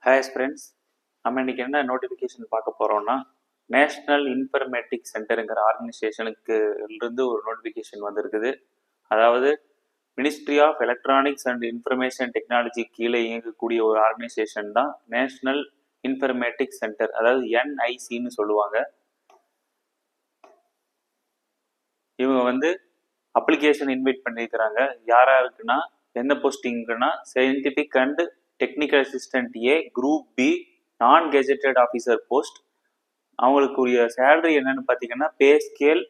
Hi friends, நம்ம இன்னைக்கு என்ன நோட்டிஃபிகேஷன் பார்க்க போகிறோம்னா, நேஷ்னல் இன்ஃபர்மேட்டிக் சென்டருங்கிற ஆர்கனைசேஷனுக்கு இருந்து ஒரு நோட்டிஃபிகேஷன் வந்திருக்குது. அதாவது ministry of electronics and information technology கீழே இயங்கக்கூடிய ஒரு ஆர்கனைசேஷன் தான் நேஷ்னல் இன்ஃபர்மேட்டிக் சென்டர், அதாவது என்ஐசின்னு சொல்லுவாங்க. இவங்க வந்து அப்ளிகேஷன் இன்வைட் பண்ணியிருக்கிறாங்க. யாராருக்குன்னா, எந்த போஸ்டிங்குன்னா scientific and technical assistant A, group B, non gazetted officer post. அவங்களுக்குரிய சேலரி என்னன்னு பார்த்தீங்கன்னா, பே ஸ்கேல்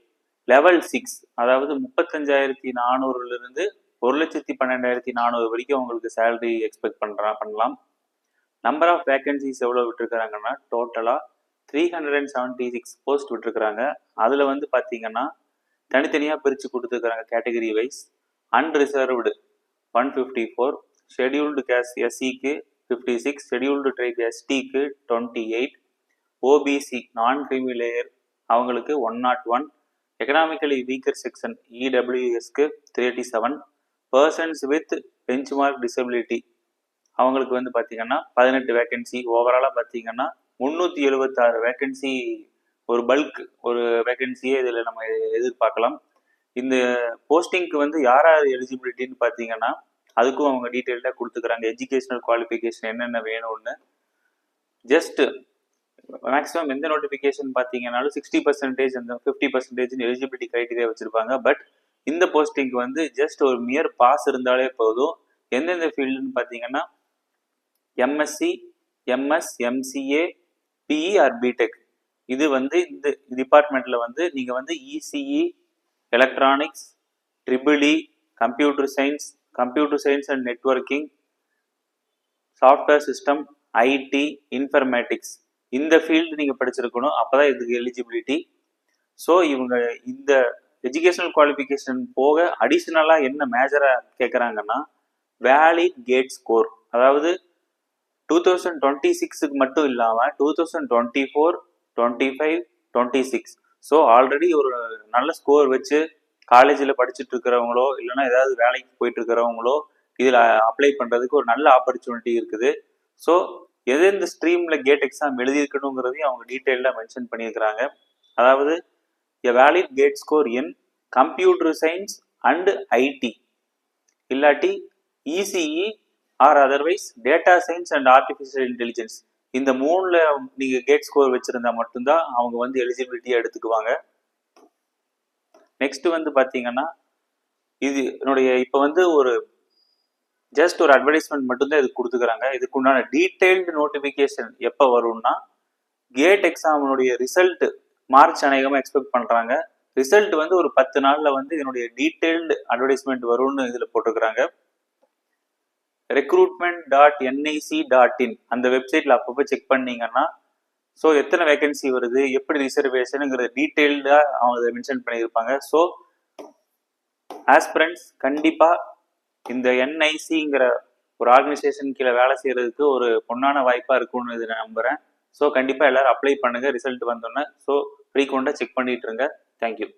லெவல் 6, அதாவது 35,400லிருந்து 1,12,400 வரைக்கும் அவங்களுக்கு சேலரி எக்ஸ்பெக்ட் பண்ணலாம். நம்பர் ஆஃப் வேகன்சிஸ் எவ்வளோ விட்டுருக்குறாங்கன்னா, டோட்டலாக 376 போஸ்ட் விட்டுருக்குறாங்க. அதில் வந்து பார்த்தீங்கன்னா தனித்தனியாக பிரித்து கொடுத்துருக்குறாங்க category wise. Unreserved 154, scheduled caste எஸ்சிக்கு 56, ஷெடியூல்டு ட்ரைப் எஸ்டிக்கு 28, ஓபிசி நான் கிரீமி லேயர் அவங்களுக்கு 101, எக்கனாமிக்கலி வீக்கர் செக்ஷன் இடபிள்யூஎஸ்க்கு 37, பர்சன்ஸ் வித் பெஞ்ச்மார்க் டிசபிலிட்டி அவங்களுக்கு வந்து பார்த்தீங்கன்னா 18 வேகன்சி. ஓவராலாக பார்த்தீங்கன்னா 376 வேகன்சி, ஒரு பல்க் ஒரு வேகன்சியே இதில் நம்ம எதிர்பார்க்கலாம். இந்த போஸ்டிங்க்கு வந்து யார் எலிஜிபிலிட்டின்னு பார்த்தீங்கன்னா, அதுக்கும் அவங்க டீட்டெயில்டாக கொடுத்துக்கிறாங்க. எஜுகேஷனல் குவாலிஃபிகேஷன் என்னென்ன வேணும்னு. ஜஸ்ட் மேக்ஸிமம் எந்த நோட்டிஃபிகேஷன் பார்த்தீங்கன்னாலும் 60% அந்த 50% எலிஜிபிலிட்டி க்ரைட்டீரியா வச்சுருப்பாங்க. பட் இந்த போஸ்டிங்க்கு வந்து ஜஸ்ட் ஒரு மியர் பாஸ் இருந்தாலே போதும். எந்தெந்த ஃபீல்டுன்னு பார்த்தீங்கன்னா, MSc, MS, MCA, BE or BTech. இது வந்து இந்த டிபார்ட்மெண்ட்டில் வந்து நீங்கள் வந்து ECE, electronics, triple E, computer science and networking, software system, IT, informatics, இந்த ஃபீல்டு நீங்கள் படிச்சிருக்கணும். அப்போ தான் இதுக்கு எலிஜிபிலிட்டி. ஸோ இவங்க இந்த எஜுகேஷனல் குவாலிஃபிகேஷன் போக அடிஷ்னலாக என்ன மேஜராக கேட்குறாங்கன்னா, வேலிட் கேட் ஸ்கோர், அதாவது 2026க்கு மட்டும் இல்லாமல் 2024, 25, 26. ஸோ ஆல்ரெடி ஒரு நல்ல ஸ்கோர் வச்சு காலேஜில் படிச்சுட்டு இருக்கிறவங்களோ இல்லைன்னா ஏதாவது வேலைக்கு போயிட்டு இருக்கிறவங்களோ இதில் அப்ளை பண்ணுறதுக்கு ஒரு நல்ல ஆப்பர்ச்சுனிட்டி இருக்குது. ஸோ எந்தெந்த ஸ்ட்ரீமில் கேட் எக்ஸாம் எழுதியிருக்கணுங்கிறதையும் அவங்க டீட்டெயிலாக மென்ஷன் பண்ணியிருக்கிறாங்க. அதாவது a valid GATE score in computer science and IT, இல்லாட்டி ECE or otherwise data science and artificial intelligence, இந்த 3ல் நீங்கள் கேட் ஸ்கோர் வச்சுருந்தா மட்டும்தான் அவங்க வந்து எலிஜிபிலிட்டியாக எடுத்துக்குவாங்க. நெக்ஸ்ட் வந்து பார்த்தீங்கன்னா, இது என்னுடைய இப்போ வந்து ஒரு ஜஸ்ட் ஒரு அட்வர்டைஸ்மெண்ட் மட்டும்தான் இது கொடுத்துக்கிறாங்க. இதுக்கு உண்டான டீட்டெயில்டு நோட்டிஃபிகேஷன் எப்போ வரும்னா, கேட் எக்ஸாமினுடைய ரிசல்ட் மார்ச் அநேகமாக எக்ஸ்பெக்ட் பண்ணுறாங்க. ரிசல்ட் வந்து ஒரு 10 நாளில் வந்து இதனுடைய டீட்டெயில்டு அட்வர்டைஸ்மெண்ட் வரும்னு இதில் போட்டிருக்கிறாங்க. recruitment.nic.in அந்த வெப்சைட்டில் அப்பப்போ செக் பண்ணீங்கன்னா, ஸோ எத்தனை வேகன்சி வருது, எப்படி ரிசர்வேஷனுங்கிறத டீட்டெயில்டாக அவங்க அதை மென்ஷன் பண்ணியிருப்பாங்க. ஸோ ஆஸ்பிரண்ட்ஸ் கண்டிப்பாக இந்த என்ஐசிங்கிற ஒரு ஆர்கனைசேஷன் கீழே வேலை செய்கிறதுக்கு ஒரு பொன்னான வாய்ப்பாக இருக்கும்னு இதை நான் நம்புகிறேன். ஸோ கண்டிப்பாக எல்லோரும் அப்ளை பண்ணுங்கள் ரிசல்ட் வந்தோன்னே. ஸோ ஃப்ரீக்வெண்ட்டாக செக் பண்ணிட்டு இருங்க. தேங்க்யூ.